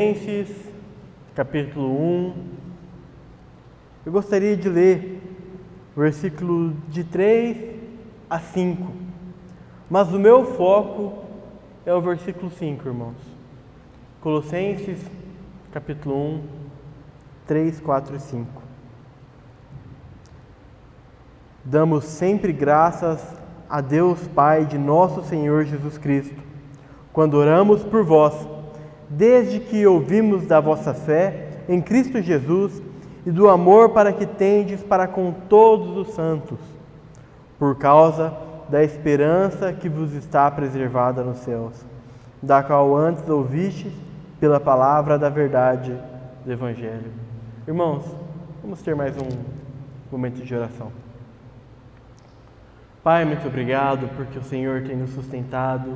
Colossenses, capítulo 1. Eu gostaria de ler o versículo de 3 a 5, mas o meu foco é o versículo 5, irmãos. Colossenses, capítulo 1, 3, 4 e 5. Damos sempre graças a Deus Pai de nosso Senhor Jesus Cristo, quando oramos por vós, desde que ouvimos da vossa fé em Cristo Jesus e do amor para que tendes para com todos os santos, por causa da esperança que vos está preservada nos céus, da qual antes ouvistes pela palavra da verdade do Evangelho. Irmãos, vamos ter mais um momento de oração. Pai, muito obrigado porque o Senhor tem nos sustentado,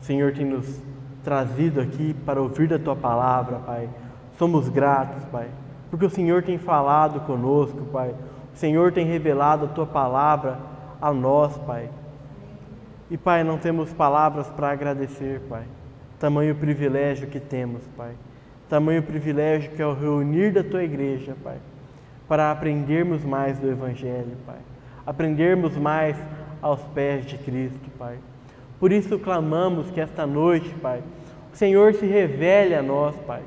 o Senhor tem nos trazido aqui para ouvir da Tua palavra, Pai. Somos gratos, Pai, porque o Senhor tem falado conosco, Pai. O Senhor tem revelado a Tua palavra a nós, Pai. E, Pai, não temos palavras para agradecer, Pai. Tamanho privilégio que temos, Pai. Tamanho privilégio que é o reunir da Tua igreja, Pai, para aprendermos mais do Evangelho, Pai. Aprendermos mais aos pés de Cristo, Pai. Por isso clamamos que esta noite, Pai, o Senhor se revele a nós, Pai.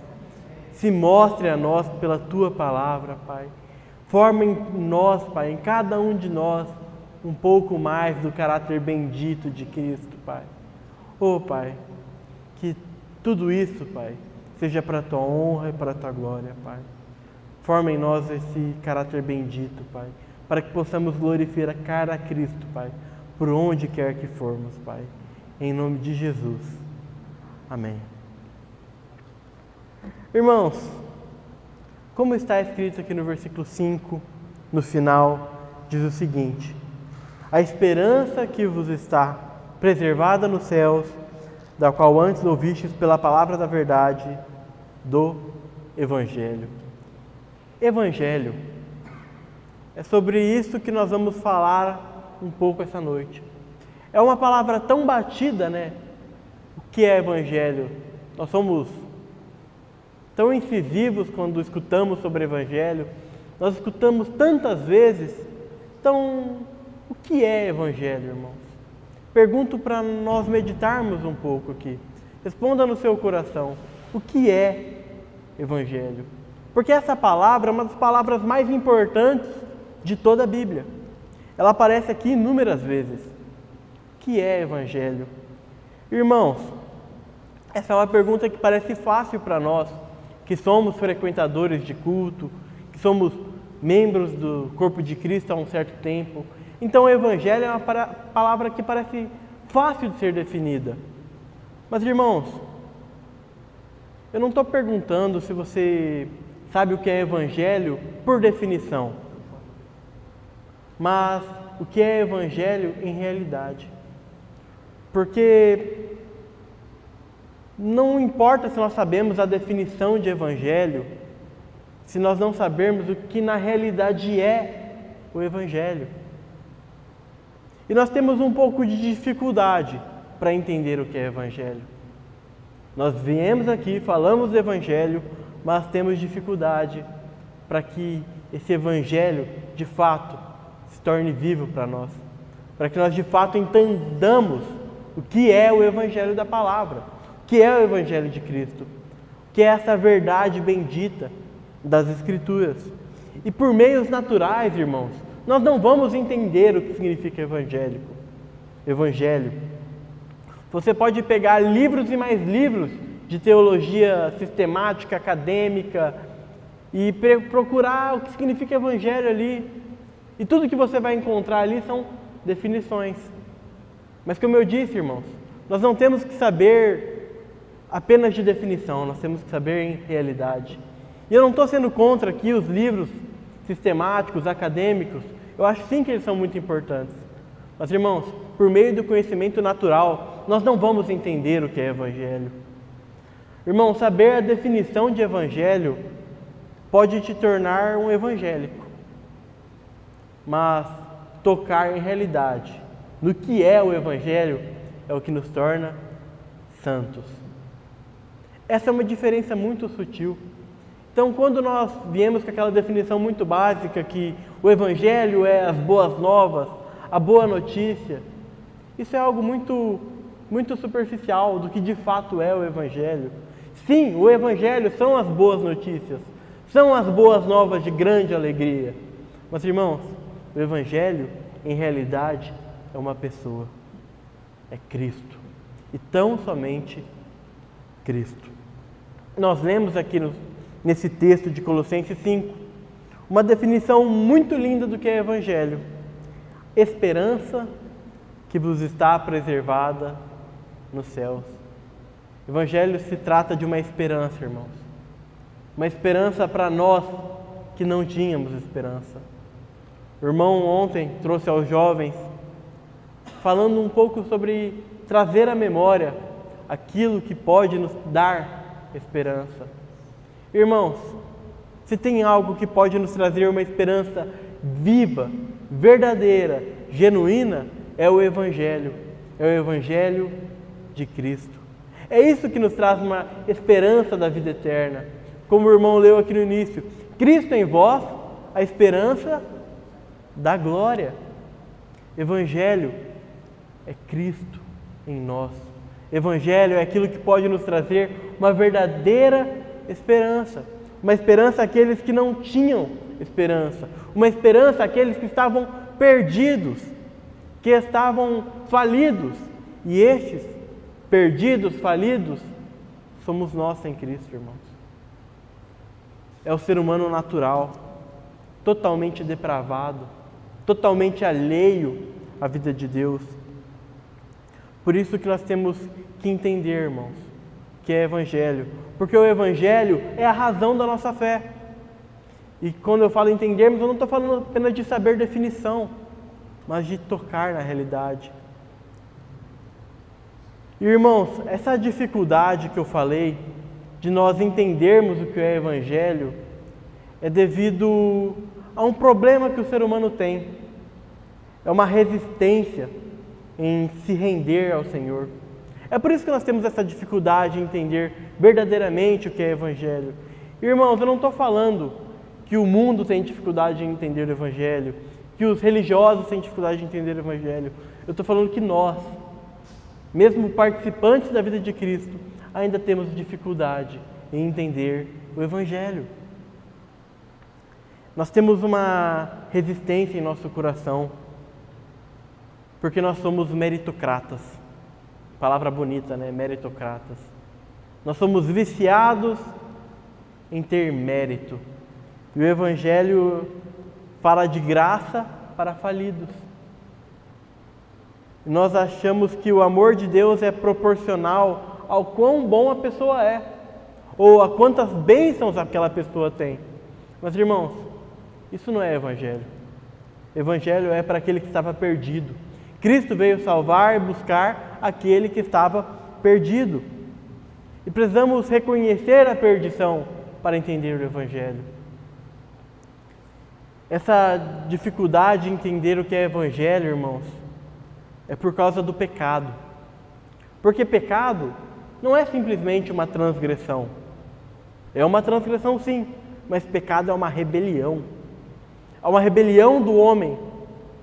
Se mostre a nós pela Tua palavra, Pai. Forma em nós, Pai, em cada um de nós, um pouco mais do caráter bendito de Cristo, Pai. Oh, Pai, que tudo isso, Pai, seja para a Tua honra e para a Tua glória, Pai. Forma em nós esse caráter bendito, Pai, para que possamos glorificar a Cristo, Pai, por onde quer que formos, Pai. Em nome de Jesus. Amém. Irmãos, como está escrito aqui no versículo 5, no final, diz o seguinte: a esperança que vos está preservada nos céus, da qual antes ouvistes pela palavra da verdade do Evangelho. Evangelho. É sobre isso que nós vamos falar um pouco essa noite. É uma palavra tão batida, né? O que é Evangelho? Nós somos tão incisivos quando escutamos sobre Evangelho. Nós escutamos tantas vezes. Então, o que é Evangelho, irmãos? Pergunto para nós meditarmos um pouco aqui. Responda no seu coração. O que é Evangelho? Porque essa palavra é uma das palavras mais importantes de toda a Bíblia. Ela aparece aqui inúmeras vezes. O que é Evangelho? Irmãos, essa é uma pergunta que parece fácil para nós, que somos frequentadores de culto, que somos membros do corpo de Cristo há um certo tempo. Então, o Evangelho é uma palavra que parece fácil de ser definida. Mas, irmãos, eu não estou perguntando se você sabe o que é Evangelho por definição, mas o que é Evangelho em realidade. Porque não importa se nós sabemos a definição de Evangelho, se nós não sabermos o que na realidade é o Evangelho. E nós temos um pouco de dificuldade para entender o que é Evangelho. Nós viemos aqui, falamos do Evangelho, mas temos dificuldade para que esse Evangelho, de fato, se torne vivo para nós. Para que nós, de fato, entendamos o que é o Evangelho da palavra, o que é o Evangelho de Cristo, o que é essa verdade bendita das Escrituras. E por meios naturais, irmãos, nós não vamos entender o que significa Evangelho. Você pode pegar livros e mais livros de teologia sistemática, acadêmica, e procurar o que significa Evangelho ali. E tudo que você vai encontrar ali são definições. Mas como eu disse, irmãos, nós não temos que saber apenas de definição, nós temos que saber em realidade. E eu não estou sendo contra aqui os livros sistemáticos, acadêmicos. Eu acho sim que eles são muito importantes. Mas, irmãos, por meio do conhecimento natural, nós não vamos entender o que é Evangelho. Irmão, saber a definição de Evangelho pode te tornar um evangélico. Mas tocar em realidade no que é o Evangelho é o que nos torna santos. Essa é uma diferença muito sutil. Então, quando nós viemos com aquela definição muito básica que o Evangelho é as boas novas, a boa notícia, isso é algo muito superficial do que de fato é o Evangelho. Sim, o Evangelho são as boas notícias, são as boas novas de grande alegria. Mas, irmãos, o Evangelho, em realidade, é uma pessoa, é Cristo. E tão somente Cristo. Nós lemos aqui nesse texto de Colossenses 5, uma definição muito linda do que é Evangelho. Esperança que vos está preservada nos céus. Evangelho se trata de uma esperança, irmãos. Uma esperança para nós que não tínhamos esperança. O irmão ontem trouxe aos jovens, falando um pouco sobre trazer à memória aquilo que pode nos dar esperança. Irmãos, se tem algo que pode nos trazer uma esperança viva, verdadeira, genuína, é o Evangelho. É o Evangelho de Cristo. É isso que nos traz uma esperança da vida eterna. Como o irmão leu aqui no início, Cristo em vós, a esperança da glória. Evangelho é Cristo em nós. Evangelho é aquilo que pode nos trazer uma verdadeira esperança. Uma esperança àqueles que não tinham esperança. Uma esperança àqueles que estavam perdidos, que estavam falidos. E estes, perdidos, falidos, somos nós sem Cristo, irmãos. É o ser humano natural, totalmente depravado, totalmente alheio à vida de Deus. Por isso que nós temos que entender, irmãos, que é Evangelho. Porque o Evangelho é a razão da nossa fé. E quando eu falo entendermos, eu não estou falando apenas de saber definição, mas de tocar na realidade. E, irmãos, essa dificuldade que eu falei, de nós entendermos o que é Evangelho, é devido a um problema que o ser humano tem. É uma resistência em se render ao Senhor. É por isso que nós temos essa dificuldade em entender verdadeiramente o que é Evangelho. Irmãos, eu não estou falando que o mundo tem dificuldade em entender o Evangelho, que os religiosos têm dificuldade de entender o Evangelho. Eu estou falando que nós, mesmo participantes da vida de Cristo, ainda temos dificuldade em entender o Evangelho. Nós temos uma resistência em nosso coração, porque nós somos meritocratas. Palavra bonita, né? Meritocratas. Nós somos viciados em ter mérito. E o Evangelho fala de graça para falidos. E nós achamos que o amor de Deus é proporcional ao quão bom a pessoa é, ou a quantas bênçãos aquela pessoa tem. Mas, irmãos, isso não é Evangelho. Evangelho é para aquele que estava perdido. Cristo veio salvar e buscar aquele que estava perdido. E precisamos reconhecer a perdição para entender o Evangelho. Essa dificuldade em entender o que é Evangelho, irmãos, é por causa do pecado. Porque pecado não é simplesmente uma transgressão. É uma transgressão, sim, mas pecado é uma rebelião. É uma rebelião do homem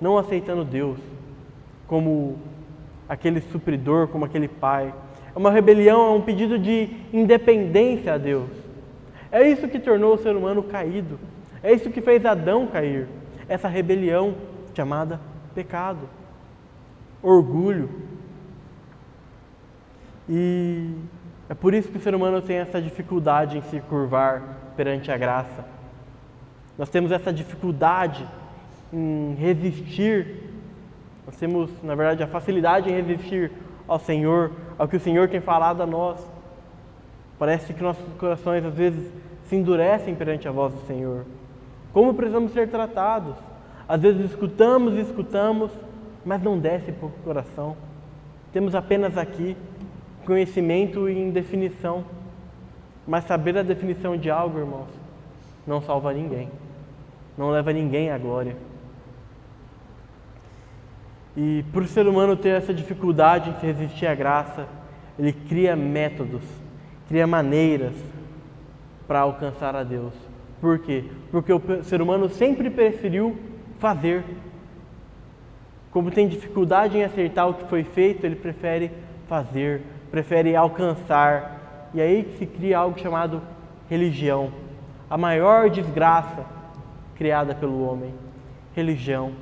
não aceitando Deus como aquele supridor, como aquele pai. É uma rebelião, é um pedido de independência a Deus. É isso que tornou o ser humano caído. É isso que fez Adão cair. Essa rebelião chamada pecado. Orgulho. E é por isso que o ser humano tem essa dificuldade em se curvar perante a graça. Nós temos essa dificuldade em resistir. Nós temos, na verdade, a facilidade em resistir ao Senhor, ao que o Senhor tem falado a nós. Parece que nossos corações, às vezes, se endurecem perante a voz do Senhor. Como precisamos ser tratados? Às vezes escutamos, mas não desce para o coração. Temos apenas aqui conhecimento em definição. Mas saber a definição de algo, irmãos, não salva ninguém. Não leva ninguém à glória. E por o ser humano ter essa dificuldade em se resistir à graça, ele cria métodos, cria maneiras para alcançar a Deus. Por quê? Porque o ser humano sempre preferiu fazer. Como tem dificuldade em acertar o que foi feito, ele prefere fazer, prefere alcançar. E aí que se cria algo chamado religião. A maior desgraça criada pelo homem. Religião.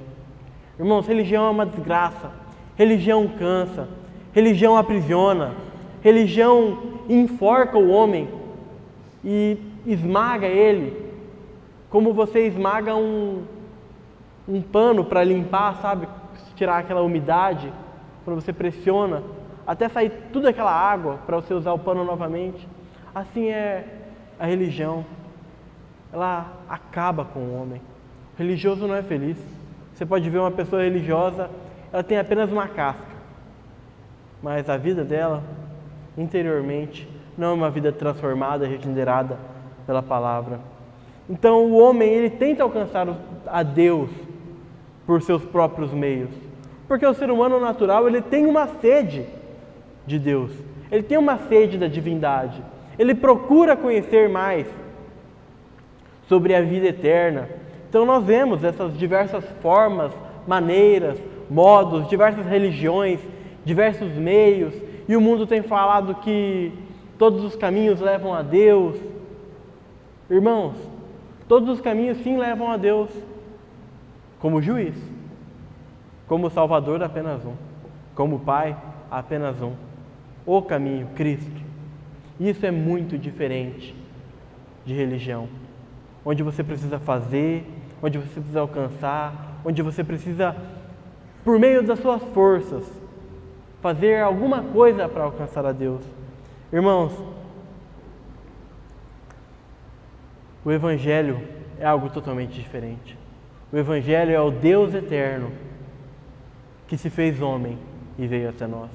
Irmãos, religião é uma desgraça. Religião cansa. Religião aprisiona. Religião enforca o homem e esmaga ele. Como você esmaga um pano para limpar, sabe? Tirar aquela umidade, quando você pressiona, até sair toda aquela água para você usar o pano novamente. Assim é a religião. Ela acaba com o homem. O religioso não é feliz. Você pode ver uma pessoa religiosa, ela tem apenas uma casca, mas a vida dela, interiormente, não é uma vida transformada, regenerada pela palavra. Então o homem, ele tenta alcançar a Deus por seus próprios meios. Porque o ser humano natural, ele tem uma sede de Deus. Ele tem uma sede da divindade. Ele procura conhecer mais sobre a vida eterna. Então nós vemos essas diversas formas, maneiras, modos, diversas religiões, diversos meios. E o mundo tem falado que todos os caminhos levam a Deus. Irmãos, todos os caminhos sim levam a Deus. Como juiz, como Salvador, apenas um. Como Pai, apenas um. O caminho, Cristo. Isso é muito diferente de religião. Onde você precisa fazer, onde você precisa alcançar, onde você precisa, por meio das suas forças, fazer alguma coisa para alcançar a Deus. Irmãos, o Evangelho é algo totalmente diferente. O Evangelho é o Deus eterno que se fez homem e veio até nós.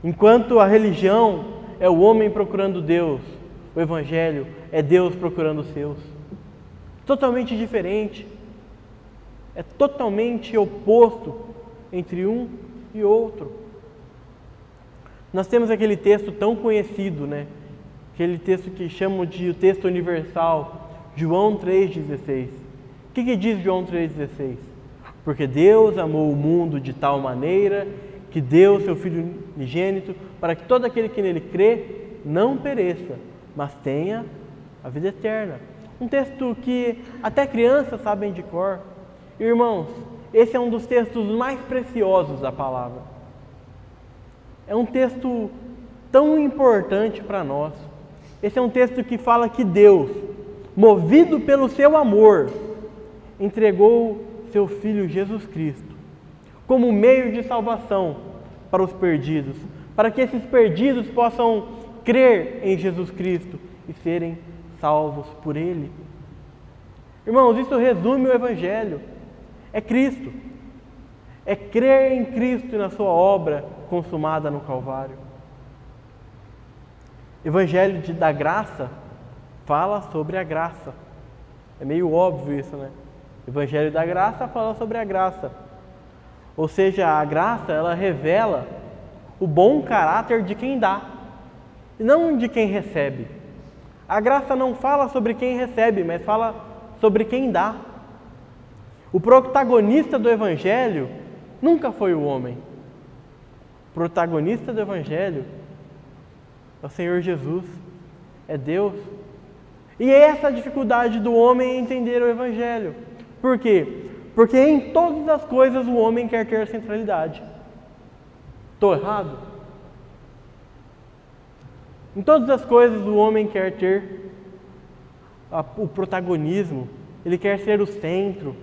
Enquanto a religião é o homem procurando Deus, o Evangelho é Deus procurando os seus. Totalmente diferente. É totalmente oposto entre um e outro. Nós temos aquele texto tão conhecido, né? Aquele texto que chamam de o texto universal, João 3,16. O que diz João 3,16? Porque Deus amou o mundo de tal maneira que deu seu Filho unigênito para que todo aquele que nele crê não pereça, mas tenha a vida eterna. Um texto que até crianças sabem de cor. Irmãos, esse é um dos textos mais preciosos da palavra. É um texto tão importante para nós. Esse é um texto que fala que Deus, movido pelo seu amor, entregou seu Filho Jesus Cristo como meio de salvação para os perdidos, para que esses perdidos possam crer em Jesus Cristo e serem salvos por Ele. Irmãos, isso resume o Evangelho. É Cristo. É crer em Cristo e na sua obra consumada no Calvário. Evangelho da graça fala sobre a graça. É meio óbvio isso, né? Evangelho da graça fala sobre a graça. Ou seja, a graça, ela revela o bom caráter de quem dá, e não de quem recebe. A graça não fala sobre quem recebe, mas fala sobre quem dá. O protagonista do Evangelho nunca foi o homem. O protagonista do Evangelho é o Senhor Jesus, é Deus. E essa é a dificuldade do homem em entender o Evangelho. Por quê? Porque em todas as coisas o homem quer ter centralidade. Estou errado? Em todas as coisas o homem quer ter o protagonismo, ele quer ser o centro,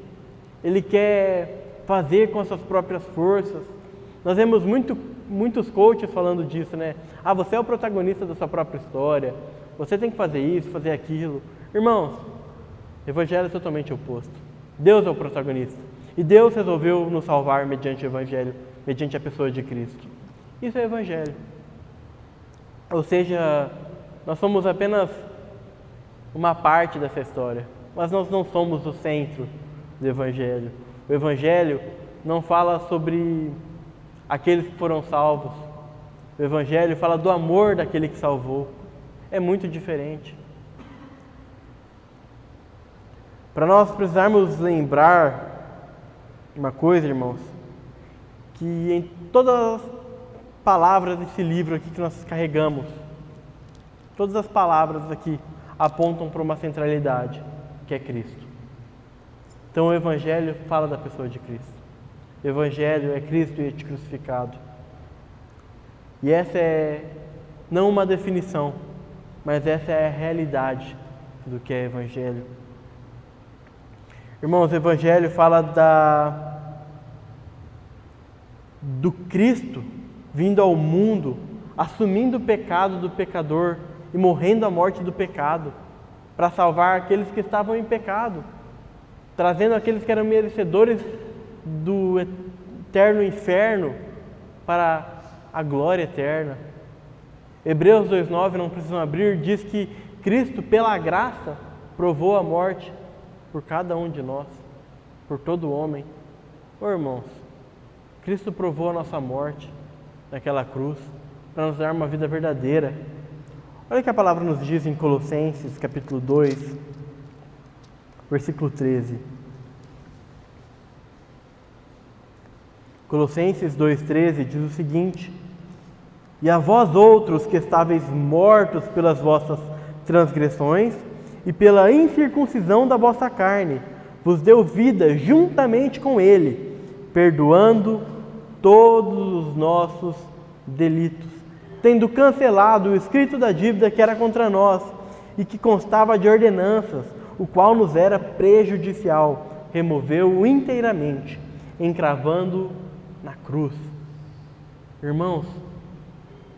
ele quer fazer com as suas próprias forças. Nós vemos muitos coaches falando disso, né? Ah, você é o protagonista da sua própria história, você tem que fazer isso, fazer aquilo. Irmãos, o Evangelho é totalmente oposto. Deus é o protagonista. E Deus resolveu nos salvar mediante o Evangelho, mediante a pessoa de Cristo. Isso é o Evangelho. Ou seja, nós somos apenas uma parte dessa história, mas nós não somos o centro do Evangelho. O Evangelho não fala sobre aqueles que foram salvos. O Evangelho fala do amor daquele que salvou. é muito diferente. Para nós precisarmos lembrar uma coisa, irmãos, que em todas as palavras desse livro aqui que nós carregamos, todas as palavras aqui apontam para uma centralidade, que é Cristo. Então o Evangelho fala da pessoa de Cristo. O Evangelho é Cristo e este crucificado. E essa é não uma definição, mas essa é a realidade do que é Evangelho. Irmãos, o Evangelho fala do Cristo vindo ao mundo, assumindo o pecado do pecador e morrendo a morte do pecado, para salvar aqueles que estavam em pecado, trazendo aqueles que eram merecedores do eterno inferno para a glória eterna. Hebreus 2,9, não precisam abrir, diz que Cristo, pela graça, provou a morte por cada um de nós, por todo homem. Irmãos, Cristo provou a nossa morte naquela cruz para nos dar uma vida verdadeira. Olha o que a palavra nos diz em Colossenses, capítulo 2, versículo 13. Colossenses 2,13 diz o seguinte: E a vós outros que estáveis mortos pelas vossas transgressões e pela incircuncisão da vossa carne, vos deu vida juntamente com Ele, perdoando todos os nossos delitos, tendo cancelado o escrito da dívida que era contra nós e que constava de ordenanças, o qual nos era prejudicial, removeu-o inteiramente, encravando na cruz. Irmãos,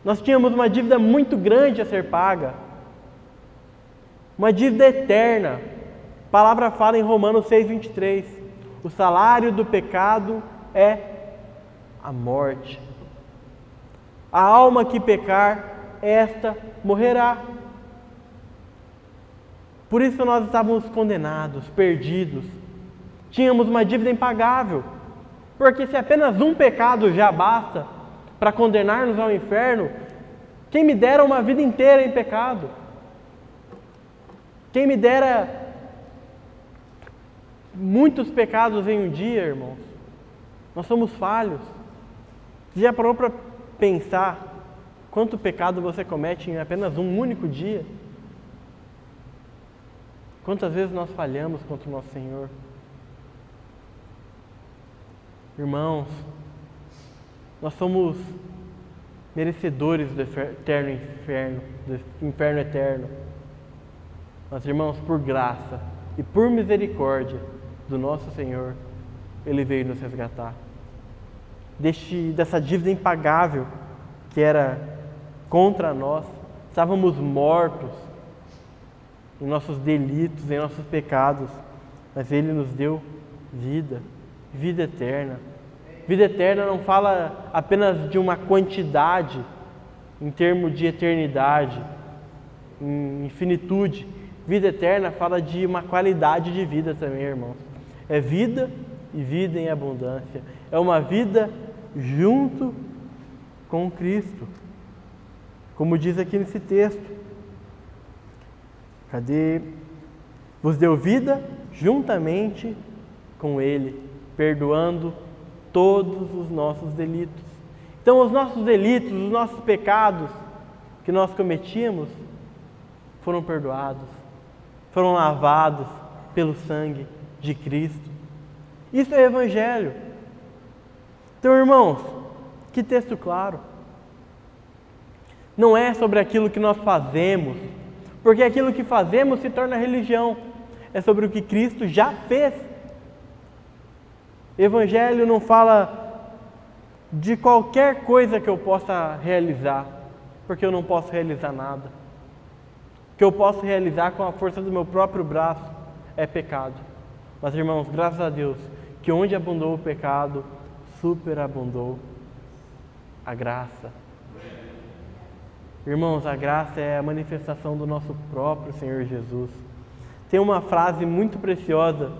nós tínhamos uma dívida muito grande a ser paga, uma dívida eterna. A palavra fala em Romanos 6,23, o salário do pecado é a morte. A alma que pecar, esta morrerá. Por isso nós estávamos condenados, perdidos. Tínhamos uma dívida impagável. Porque se apenas um pecado já basta para condenar-nos ao inferno, quem me dera uma vida inteira em pecado? Quem me dera muitos pecados em um dia, irmãos? Nós somos falhos. Você já parou para pensar quanto pecado você comete em apenas um único dia? Quantas vezes nós falhamos contra o nosso Senhor? Irmãos, nós somos merecedores do eterno inferno, do inferno eterno. Mas, irmãos, por graça e por misericórdia do nosso Senhor, Ele veio nos resgatar dessa dívida impagável que era contra nós. Estávamos mortos em nossos delitos, em nossos pecados, mas Ele nos deu vida, vida eterna. Vida eterna não fala apenas de uma quantidade em termos de eternidade, em infinitude. Vida eterna fala de uma qualidade de vida também, irmãos. É vida e vida em abundância. É uma vida junto com Cristo. Como diz aqui nesse texto. Cadê? Vos deu vida juntamente com Ele, perdoando todos os nossos delitos. Então, os nossos delitos, os nossos pecados que nós cometíamos foram perdoados, foram lavados pelo sangue de Cristo. Isso é Evangelho. Então, irmãos, que texto claro. Não é sobre aquilo que nós fazemos, porque aquilo que fazemos se torna religião. É sobre o que Cristo já fez. Evangelho não fala de qualquer coisa que eu possa realizar, porque eu não posso realizar nada. O que eu posso realizar com a força do meu próprio braço é pecado. Mas, irmãos, graças a Deus, que onde abundou o pecado, superabundou a graça. Irmãos, a graça é a manifestação do nosso próprio Senhor Jesus. Tem uma frase muito preciosa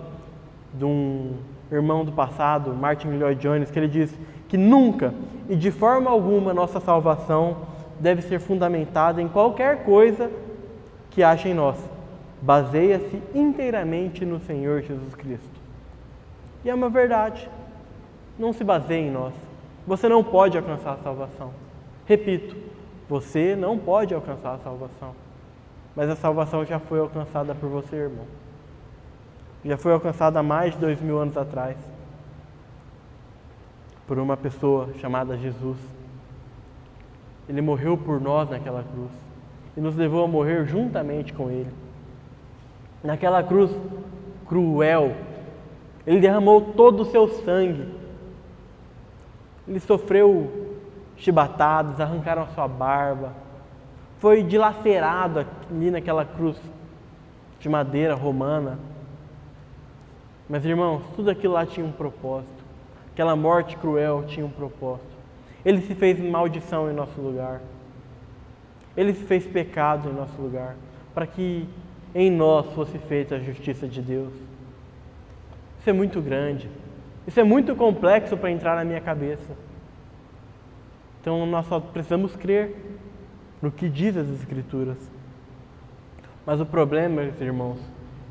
de um irmão do passado, Martin Lloyd-Jones, que ele diz que nunca e de forma alguma nossa salvação deve ser fundamentada em qualquer coisa que acha em nós baseia-se inteiramente no Senhor Jesus Cristo. E é uma verdade. Não se baseia em nós. Você não pode alcançar a salvação. Repito, você não pode alcançar a salvação. Mas a salvação já foi alcançada por você, irmão. Já foi alcançada há mais de 2000 anos atrás. Por uma pessoa chamada Jesus. Ele morreu por nós naquela cruz. E nos levou a morrer juntamente com Ele. Naquela cruz cruel, Ele derramou todo o seu sangue. Ele sofreu chibatadas, arrancaram a sua barba. Foi dilacerado ali naquela cruz de madeira romana. Mas, irmãos, tudo aquilo lá tinha um propósito. Aquela morte cruel tinha um propósito. Ele se fez maldição em nosso lugar. Ele se fez pecado em nosso lugar, para que em nós fosse feita a justiça de Deus. Isso é muito grande. Isso é muito complexo para entrar na minha cabeça. Então nós só precisamos crer no que diz as Escrituras. Mas o problema, meus irmãos,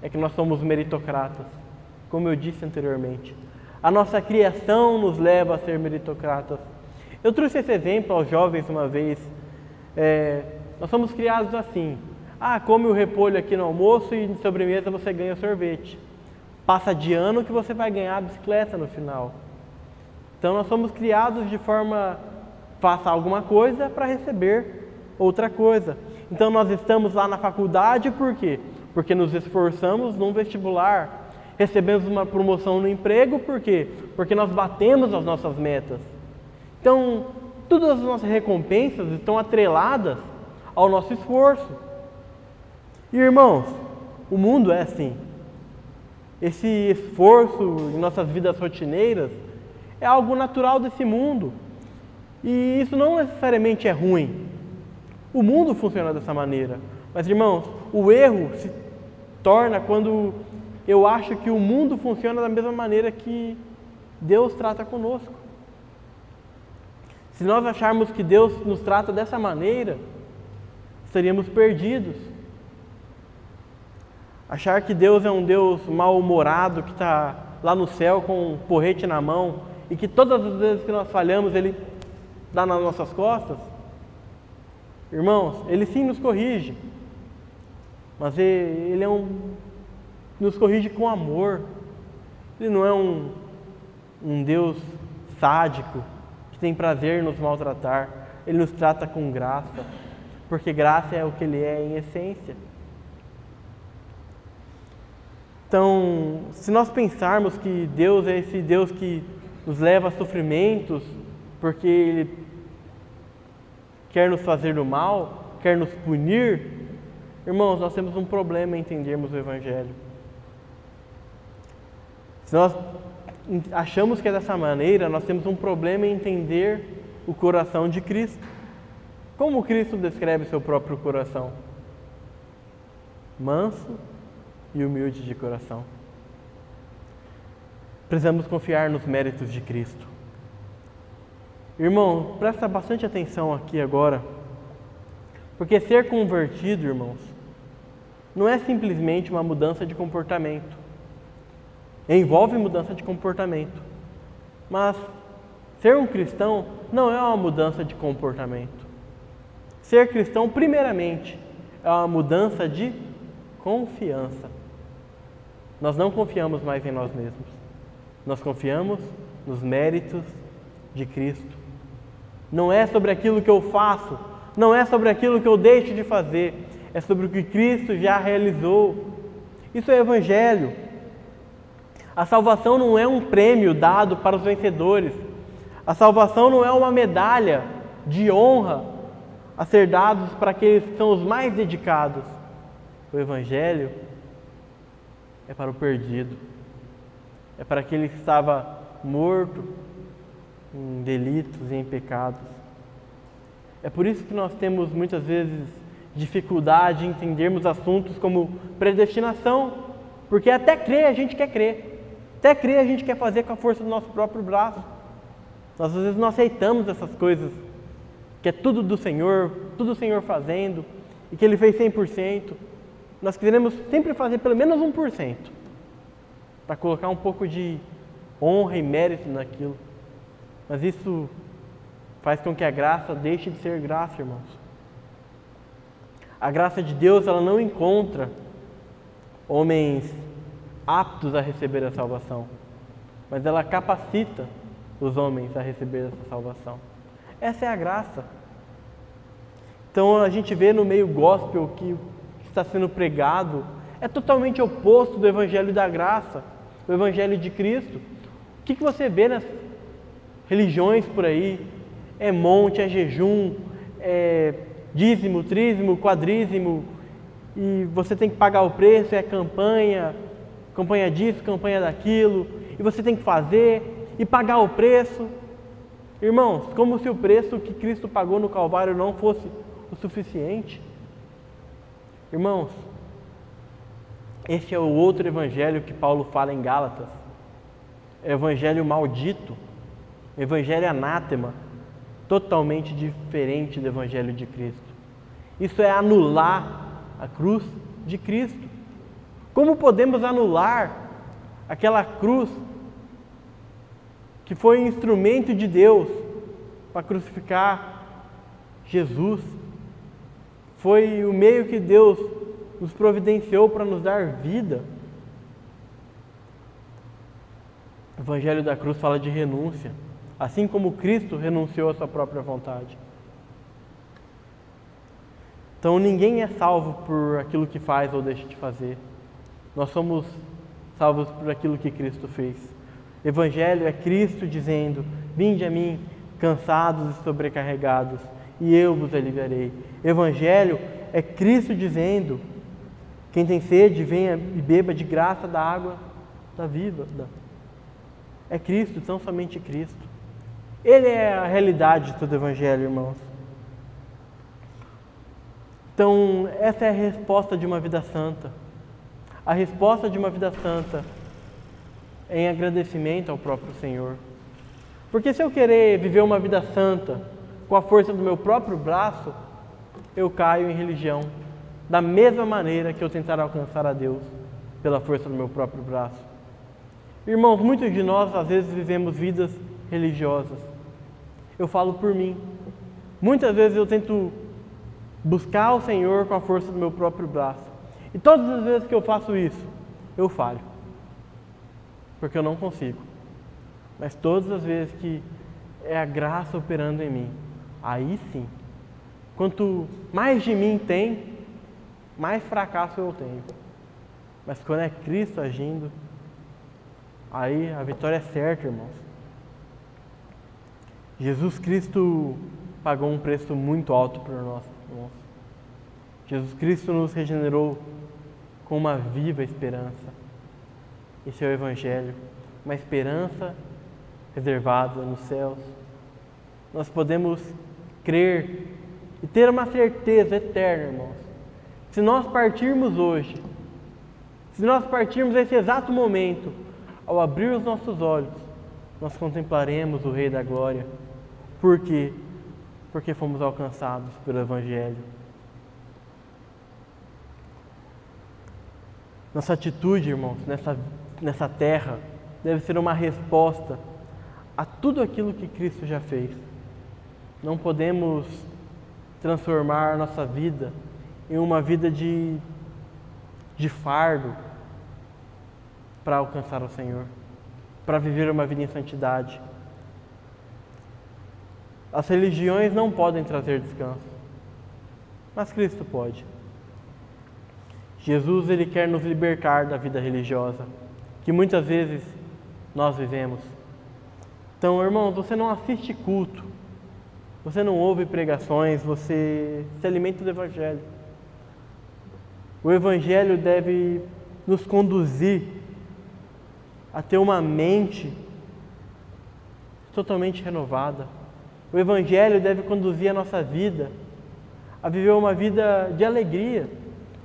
é que nós somos meritocratas, como eu disse anteriormente. A nossa criação nos leva a ser meritocratas. Eu trouxe esse exemplo aos jovens uma vez. Nós somos criados assim. Come o repolho aqui no almoço e de sobremesa você ganha sorvete. Passa de ano que você vai ganhar a bicicleta no final. Então nós somos criados de forma, faça alguma coisa para receber outra coisa. Então nós estamos lá na faculdade por quê? Porque nos esforçamos num vestibular. Recebemos uma promoção no emprego por quê? Porque nós batemos as nossas metas. Então, todas as nossas recompensas estão atreladas ao nosso esforço. E, irmãos, o mundo é assim. Esse esforço em nossas vidas rotineiras é algo natural desse mundo. E isso não necessariamente é ruim. O mundo funciona dessa maneira. Mas, irmãos, o erro se torna quando eu acho que o mundo funciona da mesma maneira que Deus trata conosco. Se nós acharmos que Deus nos trata dessa maneira, estaríamos perdidos. Achar que Deus é um Deus mal-humorado que está lá no céu com um porrete na mão e que todas as vezes que nós falhamos Ele dá nas nossas costas. Irmãos, Ele sim nos corrige, mas Ele nos corrige com amor. Ele não é um Deus sádico que tem prazer em nos maltratar. Ele nos trata com graça, porque graça é o que Ele é em essência. Então, se nós pensarmos que Deus é esse Deus que nos leva a sofrimentos, porque Ele quer nos fazer do mal, quer nos punir, irmãos, nós temos um problema em entendermos o Evangelho. Se nós achamos que é dessa maneira, nós temos um problema em entender o coração de Cristo. Como Cristo descreve seu próprio coração? Manso e humilde de coração. Precisamos confiar nos méritos de Cristo. Irmão, presta bastante atenção aqui agora, porque ser convertido, irmãos, não é simplesmente uma mudança de comportamento. Envolve mudança de comportamento. Mas ser um cristão não é uma mudança de comportamento. Ser cristão, primeiramente, é uma mudança de confiança. Nós não confiamos mais em nós mesmos. Nós confiamos nos méritos de Cristo. Não é sobre aquilo que eu faço, não é sobre aquilo que eu deixo de fazer, é sobre o que Cristo já realizou. Isso é Evangelho. A salvação não é um prêmio dado para os vencedores. A salvação não é uma medalha de honra a ser dados para aqueles que são os mais dedicados. O Evangelho é para o perdido. É para aquele que estava morto em delitos e em pecados. É por isso que nós temos muitas vezes dificuldade em entendermos assuntos como predestinação, porque até crer a gente quer crer. Até crer a gente quer fazer com a força do nosso próprio braço. Nós às vezes não aceitamos essas coisas, que é tudo do Senhor, tudo o Senhor fazendo, e que Ele fez 100%. nós queremos sempre fazer pelo menos 1%, para colocar um pouco de honra e mérito naquilo. Mas isso faz com que a graça deixe de ser graça, irmãos. A graça de Deus, ela não encontra homens aptos a receber a salvação, mas ela capacita os homens a receber essa salvação. Essa é a graça. Então a gente vê no meio gospel que está sendo pregado é totalmente oposto do evangelho da graça, o evangelho de Cristo. O que você vê nas religiões por aí? É monte, é jejum, é dízimo, trízimo, quadrízimo, e você tem que pagar o preço, é campanha disso, campanha daquilo, e você tem que fazer e pagar o preço. Irmãos, como se o preço que Cristo pagou no Calvário não fosse o suficiente. Irmãos, esse é o outro evangelho que Paulo fala em Gálatas. É o evangelho maldito, o evangelho anátema, totalmente diferente do evangelho de Cristo. Isso é anular a cruz de Cristo. Como podemos anular aquela cruz que foi instrumento de Deus para crucificar Jesus? Foi o meio que Deus nos providenciou para nos dar vida. O evangelho da cruz fala de renúncia, assim como Cristo renunciou à sua própria vontade. Então ninguém é salvo por aquilo que faz ou deixa de fazer. Nós somos salvos por aquilo que Cristo fez. O evangelho é Cristo dizendo: vinde a mim, cansados e sobrecarregados, e eu vos aliviarei. O evangelho é Cristo dizendo: quem tem sede, venha e beba de graça da água da vida. É Cristo, tão somente Cristo. Ele é a realidade de todo o evangelho, irmãos. Então, essa é a resposta de uma vida santa. A resposta de uma vida santa é em agradecimento ao próprio Senhor. Porque se eu querer viver uma vida santa com a força do meu próprio braço, eu caio em religião, da mesma maneira que eu tentar alcançar a Deus pela força do meu próprio braço. Irmãos, muitos de nós às vezes vivemos vidas religiosas. Eu falo por mim. Muitas vezes eu tento buscar o Senhor com a força do meu próprio braço. E todas as vezes que eu faço isso, eu falho. Porque eu não consigo. Mas todas as vezes que é a graça operando em mim, aí sim. Quanto mais de mim tem, mais fracasso eu tenho. Mas quando é Cristo agindo, aí a vitória é certa, irmãos. Jesus Cristo pagou um preço muito alto por nós, irmãos. Jesus Cristo nos regenerou com uma viva esperança. Esse é o Evangelho, uma esperança reservada nos céus. Nós podemos crer e ter uma certeza eterna, irmãos. Se nós partirmos hoje, se nós partirmos nesse exato momento, ao abrir os nossos olhos, nós contemplaremos o Rei da Glória. Por quê? Porque fomos alcançados pelo Evangelho. Nossa atitude, irmãos, nessa terra, deve ser uma resposta a tudo aquilo que Cristo já fez. Não podemos transformar nossa vida em uma vida de fardo para alcançar o Senhor, para viver uma vida em santidade. As religiões não podem trazer descanso, mas Cristo pode. Jesus, Ele quer nos libertar da vida religiosa, que muitas vezes nós vivemos. Então, irmãos, você não assiste culto, você não ouve pregações, você se alimenta do Evangelho. O Evangelho deve nos conduzir a ter uma mente totalmente renovada. O Evangelho deve conduzir a nossa vida a viver uma vida de alegria,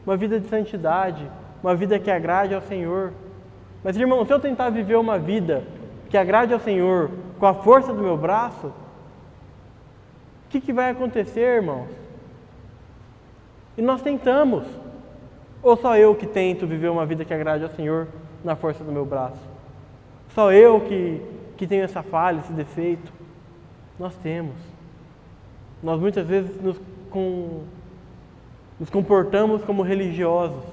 uma vida de santidade, uma vida que agrade ao Senhor. Mas, irmão, se eu tentar viver uma vida que agrade ao Senhor com a força do meu braço, o que vai acontecer, irmãos? E nós tentamos. Ou só eu que tento viver uma vida que agrade ao Senhor na força do meu braço? Só eu que tenho essa falha, esse defeito? Nós temos. Nós muitas vezes nos comportamos como religiosos,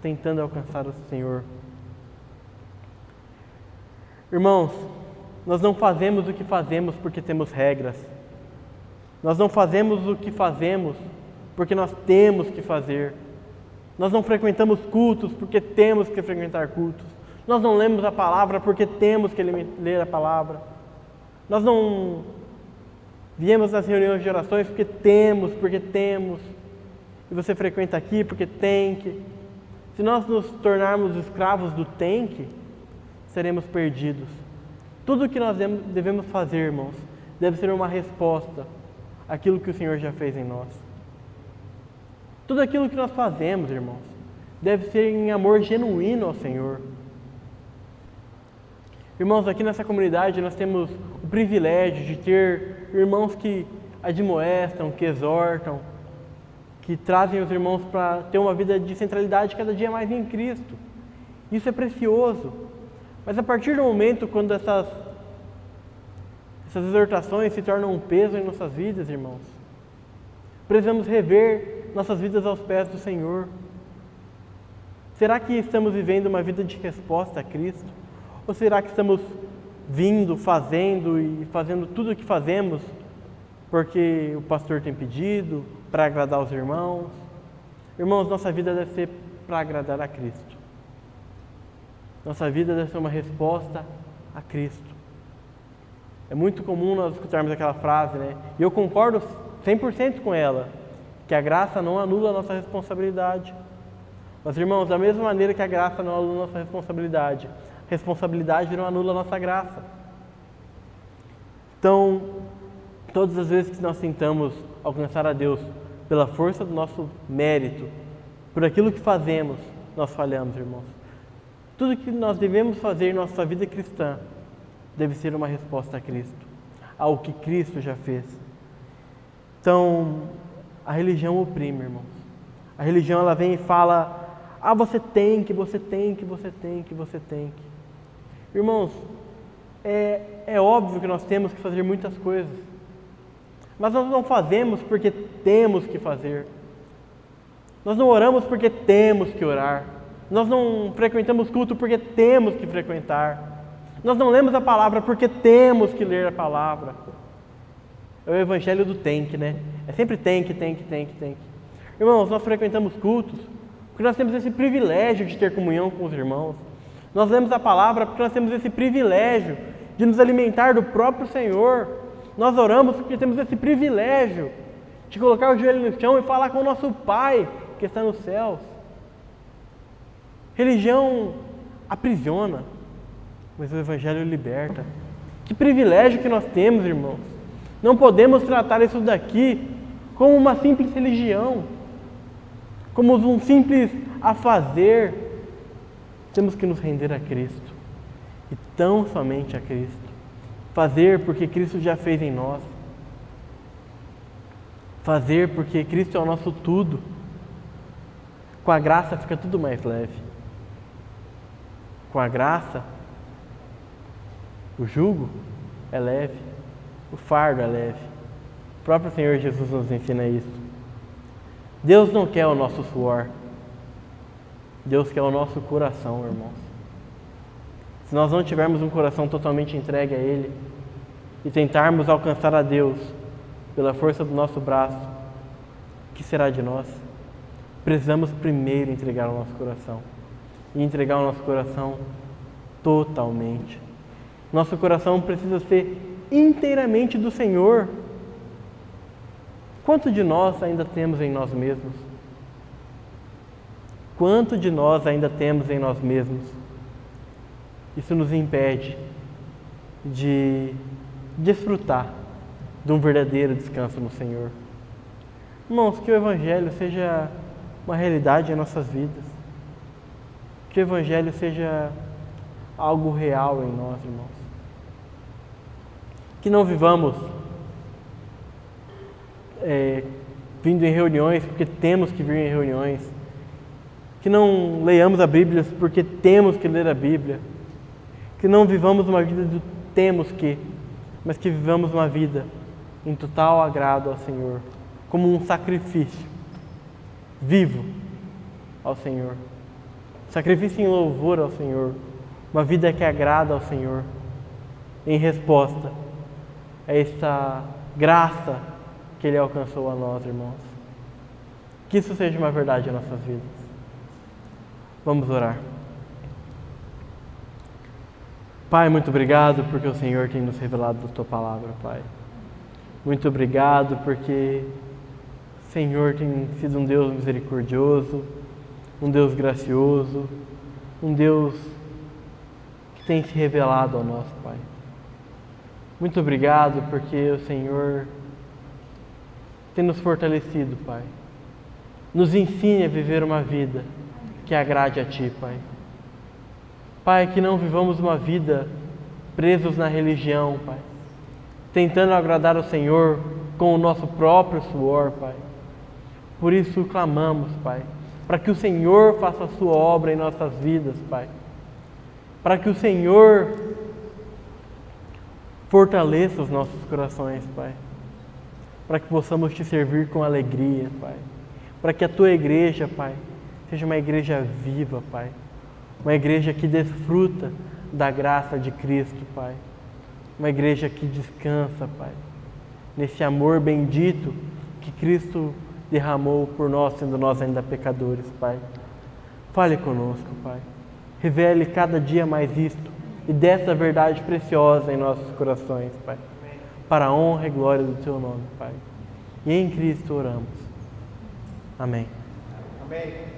tentando alcançar o Senhor. Irmãos, nós não fazemos o que fazemos porque temos regras. Nós não fazemos o que fazemos porque nós temos que fazer. Nós não frequentamos cultos porque temos que frequentar cultos. Nós não lemos a palavra porque temos que ler a palavra. Nós não viemos nas reuniões de orações porque temos. E você frequenta aqui porque tem que. Se nós nos tornarmos escravos do tem que, seremos perdidos. Tudo o que nós devemos fazer, irmãos, deve ser uma resposta àquilo que o Senhor já fez em nós. Tudo aquilo que nós fazemos, irmãos, deve ser em amor genuíno ao Senhor. Irmãos, aqui nessa comunidade nós temos o privilégio de ter irmãos que admoestam, que exortam, que trazem os irmãos para ter uma vida de centralidade cada dia mais em Cristo. Isso é precioso. Mas a partir do momento quando essas exortações se tornam um peso em nossas vidas, irmãos, precisamos rever nossas vidas aos pés do Senhor. Será que estamos vivendo uma vida de resposta a Cristo? Ou será que estamos fazendo tudo o que fazemos porque o pastor tem pedido, para agradar os irmãos? Irmãos, nossa vida deve ser para agradar a Cristo. Nossa vida deve ser uma resposta a Cristo. É muito comum nós escutarmos aquela frase, né? E eu concordo 100% com ela, que a graça não anula a nossa responsabilidade. Mas, irmãos, da mesma maneira que a graça não anula a nossa responsabilidade, a responsabilidade não anula a nossa graça. Então, todas as vezes que nós tentamos alcançar a Deus pela força do nosso mérito, por aquilo que fazemos, nós falhamos, irmãos. Tudo que nós devemos fazer em nossa vida cristã deve ser uma resposta a Cristo, ao que Cristo já fez. Então, a religião oprime, irmãos. A religião, ela vem e fala: você tem que. Irmãos, é óbvio que nós temos que fazer muitas coisas, mas nós não fazemos porque temos que fazer. Nós não oramos porque temos que orar. Nós não frequentamos culto porque temos que frequentar. Nós não lemos a palavra porque temos que ler a palavra. É o evangelho do tem que, né? É sempre tem que. Irmãos, nós frequentamos cultos porque nós temos esse privilégio de ter comunhão com os irmãos. Nós lemos a palavra porque nós temos esse privilégio de nos alimentar do próprio Senhor. Nós oramos porque temos esse privilégio de colocar o joelho no chão e falar com o nosso Pai que está nos céus. Religião aprisiona, mas o Evangelho liberta. Que privilégio que nós temos, irmãos. Não podemos tratar isso daqui como uma simples religião, como um simples a fazer. Temos que nos render a Cristo, e tão somente a Cristo. Fazer porque Cristo já fez em nós. Fazer porque Cristo é o nosso tudo. Com a graça fica tudo mais leve. Com a graça, o jugo é leve, o fardo é leve. O próprio Senhor Jesus nos ensina isso. Deus não quer o nosso suor. Deus quer o nosso coração, irmãos. Se nós não tivermos um coração totalmente entregue a Ele e tentarmos alcançar a Deus pela força do nosso braço, o que será de nós? Precisamos primeiro entregar o nosso coração. E entregar o nosso coração totalmente. Nosso coração precisa ser inteiramente do Senhor. Quanto de nós ainda temos em nós mesmos? Quanto de nós ainda temos em nós mesmos? Isso nos impede de desfrutar de um verdadeiro descanso no Senhor. Irmãos, que o Evangelho seja uma realidade em nossas vidas. Que o Evangelho seja algo real em nós, irmãos. Que não vivamos vindo em reuniões porque temos que vir em reuniões, Que não leiamos a Bíblia porque temos que ler a Bíblia. Que não vivamos uma vida do temos que, mas que vivamos uma vida em total agrado ao Senhor, como um sacrifício vivo ao Senhor. Sacrifício em louvor ao Senhor, uma vida que agrada ao Senhor, em resposta a essa graça que Ele alcançou a nós, irmãos. Que isso seja uma verdade em nossas vidas. Vamos orar. Pai, muito obrigado porque o Senhor tem nos revelado a Tua palavra, Pai. Muito obrigado porque o Senhor tem sido um Deus misericordioso, um Deus gracioso, um Deus que tem se revelado a nós, Pai. Muito obrigado porque o Senhor tem nos fortalecido, Pai. Nos ensine a viver uma vida que agrade a Ti, Pai. Pai, que não vivamos uma vida presos na religião, Pai, tentando agradar o Senhor com o nosso próprio suor, Pai. Por isso clamamos, Pai, para que o Senhor faça a Sua obra em nossas vidas, Pai. Para que o Senhor fortaleça os nossos corações, Pai. Para que possamos Te servir com alegria, Pai. Para que a Tua igreja, Pai, seja uma igreja viva, Pai. Uma igreja que desfruta da graça de Cristo, Pai. Uma igreja que descansa, Pai, nesse amor bendito que Cristo derramou por nós, sendo nós ainda pecadores, Pai. Fale conosco, Pai. Revele cada dia mais isto e dessa verdade preciosa em nossos corações, Pai. Para a honra e glória do Teu nome, Pai. E em Cristo oramos. Amém. Amém.